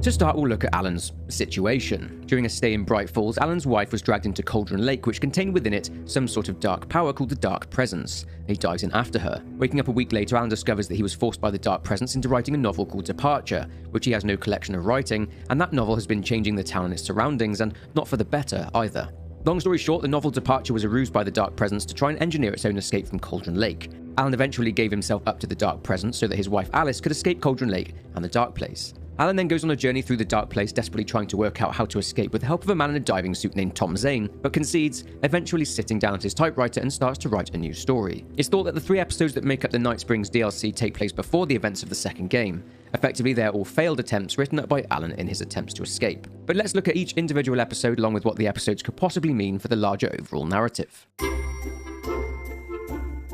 To start, we'll look at Alan's situation. During a stay in Bright Falls, Alan's wife was dragged into Cauldron Lake, which contained within it some sort of dark power called the Dark Presence. He dives in after her. Waking up a week later, Alan discovers that he was forced by the Dark Presence into writing a novel called Departure, which he has no collection of writing, and that novel has been changing the town and its surroundings, and not for the better either. Long story short, the novel Departure was a ruse by the Dark Presence to try and engineer its own escape from Cauldron Lake. Alan eventually gave himself up to the Dark Presence so that his wife Alice could escape Cauldron Lake and the Dark Place. Alan then goes on a journey through the Dark Place, desperately trying to work out how to escape with the help of a man in a diving suit named Tom Zane, but concedes, eventually sitting down at his typewriter and starts to write a new story. It's thought that the 3 episodes that make up the Night Springs DLC take place before the events of the second game. Effectively, they're all failed attempts written up by Alan in his attempts to escape. But let's look at each individual episode along with what the episodes could possibly mean for the larger overall narrative.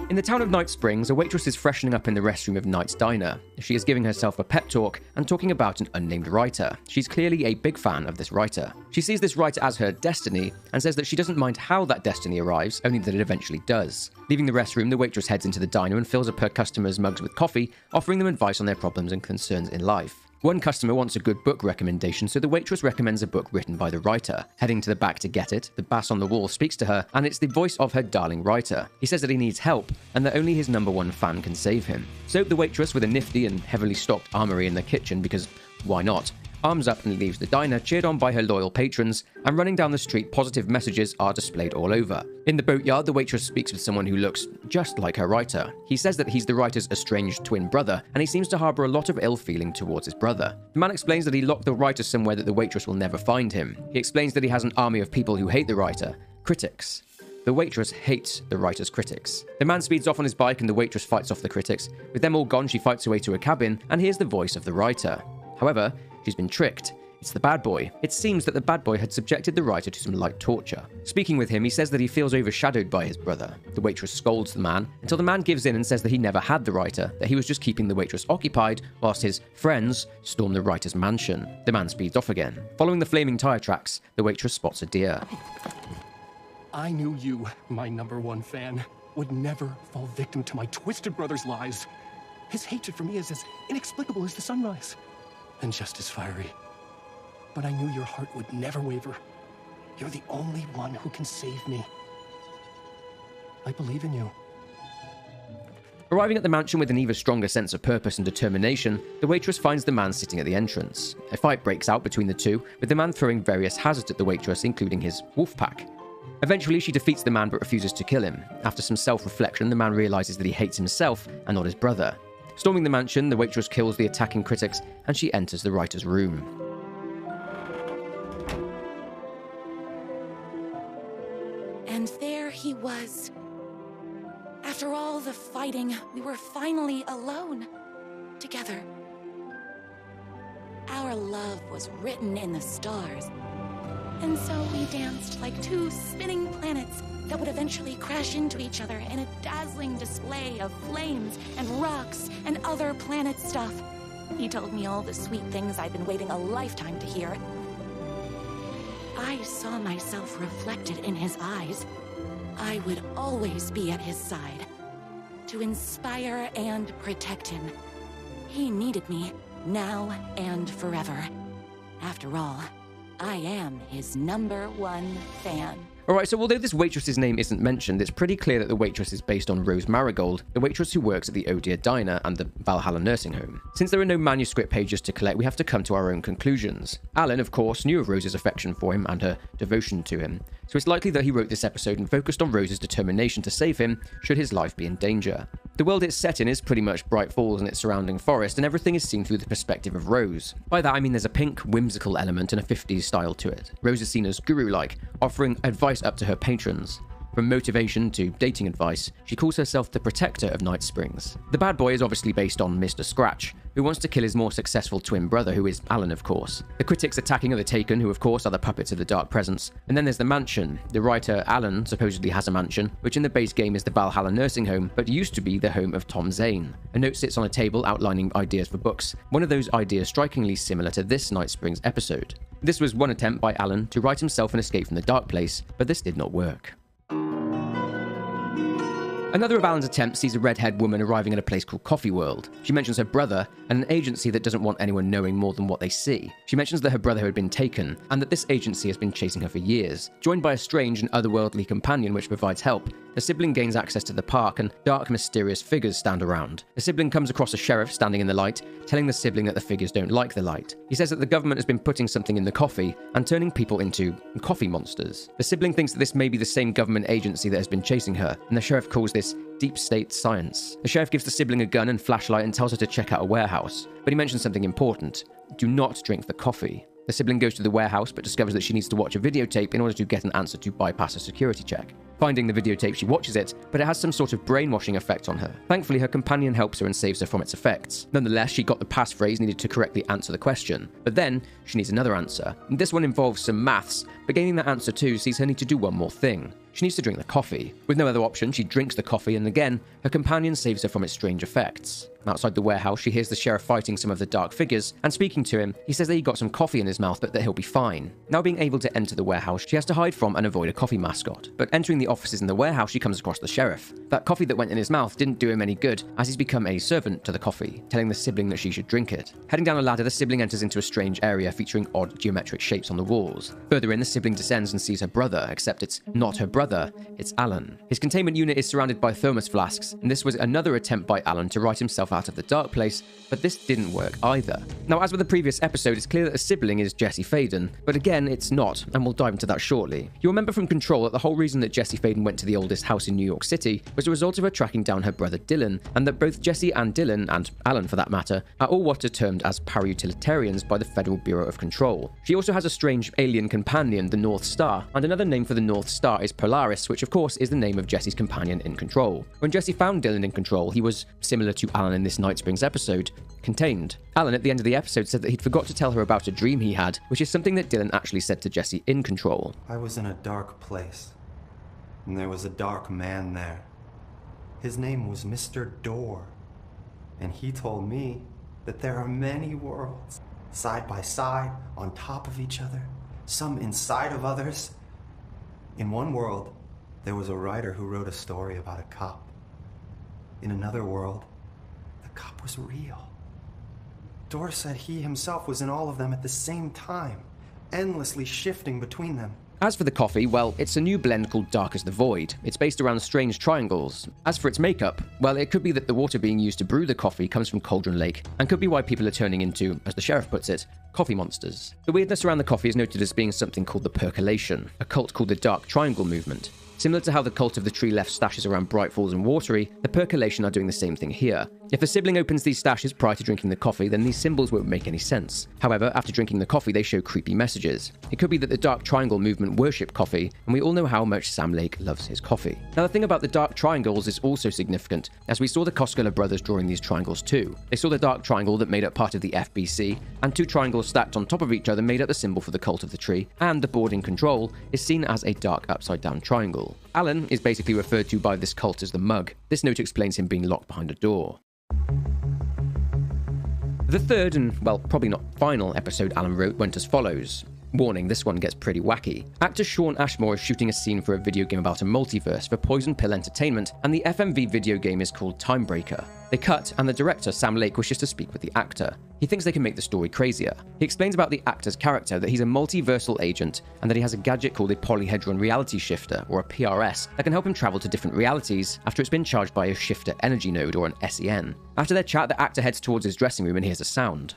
In the town of Night Springs, a waitress is freshening up in the restroom of Night's Diner. She is giving herself a pep talk and talking about an unnamed writer. She's clearly a big fan of this writer. She sees this writer as her destiny and says that she doesn't mind how that destiny arrives, only that it eventually does. Leaving the restroom, the waitress heads into the diner and fills up her customers' mugs with coffee, offering them advice on their problems and concerns in life. One customer wants a good book recommendation, so the waitress recommends a book written by the writer. Heading to the back to get it, the bass on the wall speaks to her, and it's the voice of her darling writer. He says that he needs help, and that only his #1 fan can save him. So the waitress, with a nifty and heavily stocked armory in the kitchen, because why not, arms up and leaves the diner, cheered on by her loyal patrons, and running down the street, positive messages are displayed all over. In the boatyard, the waitress speaks with someone who looks just like her writer. He says that he's the writer's estranged twin brother, and he seems to harbour a lot of ill feeling towards his brother. The man explains that he locked the writer somewhere that the waitress will never find him. He explains that he has an army of people who hate the writer, critics. The waitress hates the writer's critics. The man speeds off on his bike and the waitress fights off the critics. With them all gone, she fights her way to a cabin and hears the voice of the writer. However, she's been tricked. It's the bad boy. It seems that the bad boy had subjected the writer to some light torture. Speaking with him, he says that he feels overshadowed by his brother. The waitress scolds the man until the man gives in and says that he never had the writer, that he was just keeping the waitress occupied whilst his friends storm the writer's mansion. The man speeds off again. Following the flaming tire tracks, the waitress spots a deer. I knew you, my #1 fan, would never fall victim to my twisted brother's lies. His hatred for me is as inexplicable as the sunrise, and just as fiery. But I knew your heart would never waver. You're the only one who can save me. I believe in you. Arriving at the mansion with an even stronger sense of purpose and determination, the waitress finds the man sitting at the entrance. A fight breaks out between the two, with the man throwing various hazards at the waitress, including his wolf pack. Eventually, she defeats the man but refuses to kill him. After some self-reflection, the man realizes that he hates himself and not his brother. Storming the mansion, the waitress kills the attacking critics and she enters the writer's room. And there he was. After all the fighting, we were finally alone, together. Our love was written in the stars. And so we danced like 2 spinning planets that would eventually crash into each other in a dazzling display of flames and rocks and other planet stuff. He told me all the sweet things I'd been waiting a lifetime to hear. I saw myself reflected in his eyes. I would always be at his side, to inspire and protect him. He needed me, now and forever. After all, I am his #1 fan. Alright, so although this waitress's name isn't mentioned, it's pretty clear that the waitress is based on Rose Marigold, the waitress who works at the Oh Dear Diner and the Valhalla nursing home. Since there are no manuscript pages to collect, we have to come to our own conclusions. Alan, of course, knew of Rose's affection for him and her devotion to him, so it's likely that he wrote this episode and focused on Rose's determination to save him should his life be in danger. The world it's set in is pretty much Bright Falls and its surrounding forest, and everything is seen through the perspective of Rose. By that I mean there's a pink, whimsical element and a 50s style to it. Rose is seen as guru-like, offering advice up to her patrons. From motivation to dating advice, she calls herself the protector of Night Springs. The bad boy is obviously based on Mr. Scratch, who wants to kill his more successful twin brother, who is Alan, of course. The critics attacking are the Taken, who of course are the puppets of the Dark Presence. And then there's the mansion. The writer, Alan, supposedly has a mansion, which in the base game is the Valhalla nursing home, but used to be the home of Tom Zane. A note sits on a table outlining ideas for books, one of those ideas strikingly similar to this Night Springs episode. This was one attempt by Alan to write himself an escape from the dark place, but this did not work. Another of Alan's attempts sees a red-haired woman arriving at a place called Coffee World. She mentions her brother and an agency that doesn't want anyone knowing more than what they see. She mentions that her brother had been taken, and that this agency has been chasing her for years. Joined by a strange and otherworldly companion which provides help, the sibling gains access to the park and dark, mysterious figures stand around. The sibling comes across a sheriff standing in the light, telling the sibling that the figures don't like the light. He says that the government has been putting something in the coffee and turning people into coffee monsters. The sibling thinks that this may be the same government agency that has been chasing her, and the sheriff calls this deep state science. The sheriff gives the sibling a gun and flashlight and tells her to check out a warehouse, but he mentions something important. Do not drink the coffee. The sibling goes to the warehouse but discovers that she needs to watch a videotape in order to get an answer to bypass a security check. Finding the videotape, she watches it, but it has some sort of brainwashing effect on her. Thankfully, her companion helps her and saves her from its effects. Nonetheless, she got the passphrase needed to correctly answer the question. But then, she needs another answer. And this one involves some maths, but gaining that answer too sees her need to do one more thing. She needs to drink the coffee. With no other option, she drinks the coffee, and again, her companion saves her from its strange effects. Outside the warehouse, she hears the sheriff fighting some of the dark figures, and speaking to him, he says that he got some coffee in his mouth, but that he'll be fine. Now being able to enter the warehouse, she has to hide from and avoid a coffee mascot. But entering the offices in the warehouse, she comes across the sheriff. That coffee that went in his mouth didn't do him any good, as he's become a servant to the coffee, telling the sibling that she should drink it. Heading down a ladder, the sibling enters into a strange area featuring odd geometric shapes on the walls. Further in, the sibling descends and sees her brother, except it's not her brother, it's Alan. His containment unit is surrounded by thermos flasks, and this was another attempt by Alan to write himself out of the dark place, but this didn't work either. Now, as with the previous episode, it's clear that the sibling is Jesse Faden, but again, it's not, and we'll dive into that shortly. You'll remember from Control that the whole reason that Jesse Faden went to the oldest house in New York City was a result of her tracking down her brother Dylan, and that both Jesse and Dylan, and Alan for that matter, are all what are termed as para-utilitarians by the Federal Bureau of Control. She also has a strange alien companion, the North Star, and another name for the North Star is Polaris, which of course is the name of Jesse's companion in Control. When Jesse found Dylan in Control, he was, similar to Alan in this Night Springs episode, contained. Alan at the end of the episode said that he'd forgot to tell her about a dream he had, which is something that Dylan actually said to Jesse in Control. I was in a dark place, and there was a dark man there. His name was Mr. Door, and he told me that there are many worlds, side by side, on top of each other, some inside of others. In one world, there was a writer who wrote a story about a cop. In another world, the cop was real. Door said he himself was in all of them at the same time, endlessly shifting between them. As for the coffee, well, it's a new blend called Dark as the Void. It's based around strange triangles. As for its makeup, well, it could be that the water being used to brew the coffee comes from Cauldron Lake, and could be why people are turning into, as the sheriff puts it, coffee monsters. The weirdness around the coffee is noted as being something called the Percolation, a cult called the Dark Triangle Movement. Similar to how the cult of the tree left stashes around Bright Falls and Watery, the Percolation are doing the same thing here. If a sibling opens these stashes prior to drinking the coffee, then these symbols won't make any sense. However, after drinking the coffee, they show creepy messages. It could be that the Dark Triangle movement worship coffee, and we all know how much Sam Lake loves his coffee. Now, the thing about the Dark Triangles is also significant, as we saw the Koskela brothers drawing these triangles too. They saw the Dark Triangle that made up part of the FBC, and two triangles stacked on top of each other made up the symbol for the Cult of the Tree, and the board in Control is seen as a dark upside-down triangle. Alan is basically referred to by this cult as the Mug. This note explains him being locked behind a door. The third and, well, probably not final episode Alan wrote went as follows. Warning, this one gets pretty wacky. Actor Shawn Ashmore is shooting a scene for a video game about a multiverse for Poison Pill Entertainment, and the FMV video game is called Timebreaker. They cut, and the director, Sam Lake, wishes to speak with the actor. He thinks they can make the story crazier. He explains about the actor's character that he's a multiversal agent, and that he has a gadget called a Polyhedron Reality Shifter, or a PRS, that can help him travel to different realities after it's been charged by a Shifter Energy Node, or an SEN. After their chat, the actor heads towards his dressing room and hears a sound.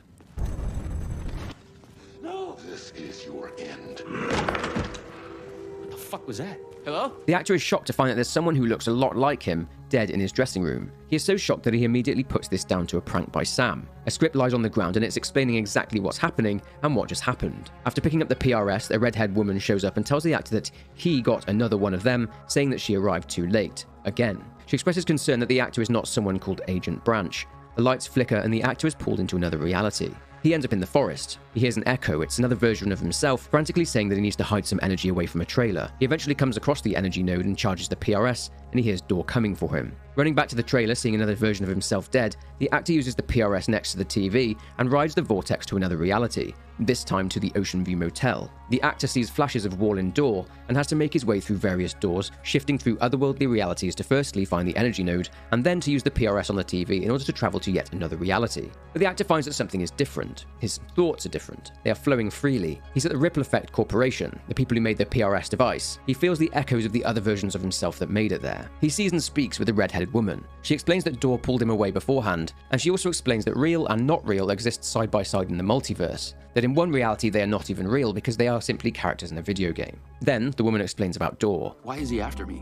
What the fuck was that? Hello? The actor is shocked to find that there's someone who looks a lot like him dead in his dressing room. He is so shocked that he immediately puts this down to a prank by Sam. A script lies on the ground and it's explaining exactly what's happening and what just happened. After picking up the PRS, a red-haired woman shows up and tells the actor that he got another one of them, saying that she arrived too late. Again. She expresses concern that the actor is not someone called Agent Branch. The lights flicker and the actor is pulled into another reality. He ends up in the forest. He He hears an echo. It's another version of himself, frantically saying that he needs to hide some energy away from a trailer. He eventually comes across the energy node and charges the PRS, and he hears Door coming for him. Running back to the trailer, seeing another version of himself dead, the actor uses the PRS next to the TV and rides the vortex to another reality, this time to the Ocean View Motel. The actor sees flashes of Wall and Door and has to make his way through various doors, shifting through otherworldly realities to firstly find the energy node and then to use the PRS on the TV in order to travel to yet another reality. But the actor finds that something is different. His thoughts are different. They are flowing freely. He's at the Ripple Effect Corporation, the people who made the PRS device. He feels the echoes of the other versions of himself that made it there. He sees and speaks with the red-headed woman. She explains that Door pulled him away beforehand, and she also explains that real and not real exist side by side in the multiverse, that in one reality they are not even real because they are simply characters in a video game. Then, the woman explains about Door. Why is he after me?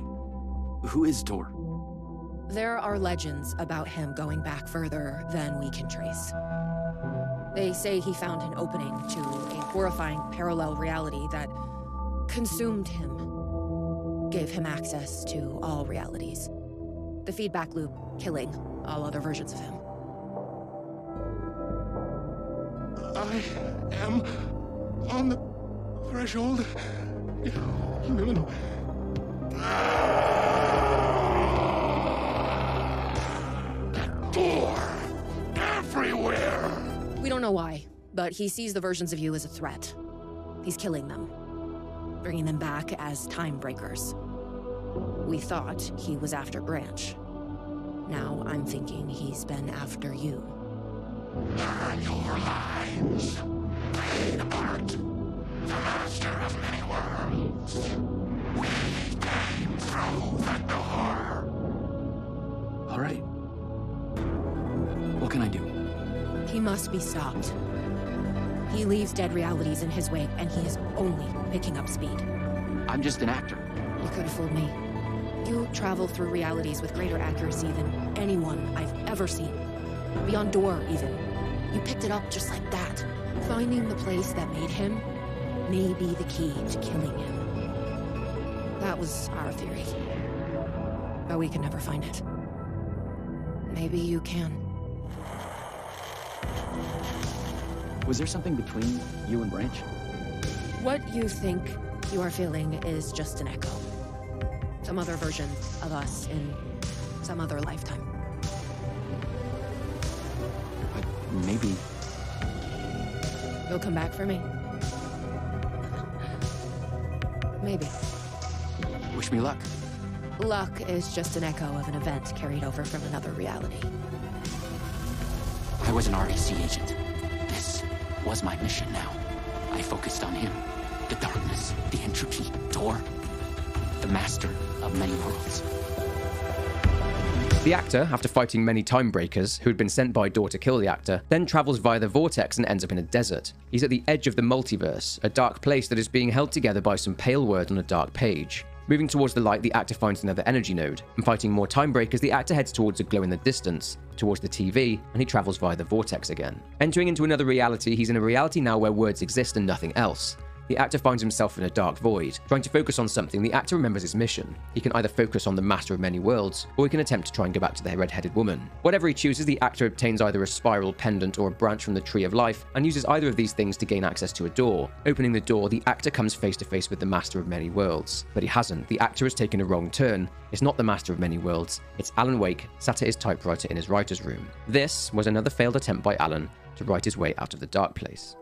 Who is Door? There are legends about him going back further than we can trace. They say he found an opening to a horrifying parallel reality that consumed him, gave him access to all realities. The feedback loop killing all other versions of him. I am on the threshold. Human. Door everywhere. We don't know why, but he sees the versions of you as a threat. He's killing them, bringing them back as time breakers. We thought he was after Branch. Now I'm thinking he's been after you. Learn your lines. Played apart. The master of many worlds. We came through the door. All right. What can I do? He must be stopped. He leaves dead realities in his wake, and he is only picking up speed. I'm just an actor. You could have fooled me. You travel through realities with greater accuracy than anyone I've ever seen. Beyond Door, even. You picked it up just like that. Finding the place that made him may be the key to killing him. That was our theory. But we can never find it. Maybe you can. Was there something between you and Branch? What you think you are feeling is just an echo. Some other version of us in some other lifetime. But maybe... You'll come back for me? Maybe. Wish me luck. Luck is just an echo of an event carried over from another reality. I was an REC agent. This was my mission now. I focused on him. The darkness, the entropy, Door. The master of many worlds. The actor, after fighting many time breakers who had been sent by Door to kill the actor, then travels via the vortex and ends up in a desert. He's at the edge of the multiverse, a dark place that is being held together by some pale words on a dark page. Moving towards the light, the actor finds another energy node, and fighting more time breakers, the actor heads towards a glow in the distance, towards the TV, and he travels via the vortex again. Entering into another reality, he's in a reality now where words exist and nothing else. The actor finds himself in a dark void. Trying to focus on something, the actor remembers his mission. He can either focus on the master of many worlds, or he can attempt to try and go back to the red-headed woman. Whatever he chooses, the actor obtains either a spiral pendant or a branch from the Tree of Life, and uses either of these things to gain access to a door. Opening the door, the actor comes face to face with the master of many worlds. But he hasn't. The actor has taken a wrong turn. It's not the master of many worlds. It's Alan Wake, sat at his typewriter in his writer's room. This was another failed attempt by Alan to write his way out of the dark place.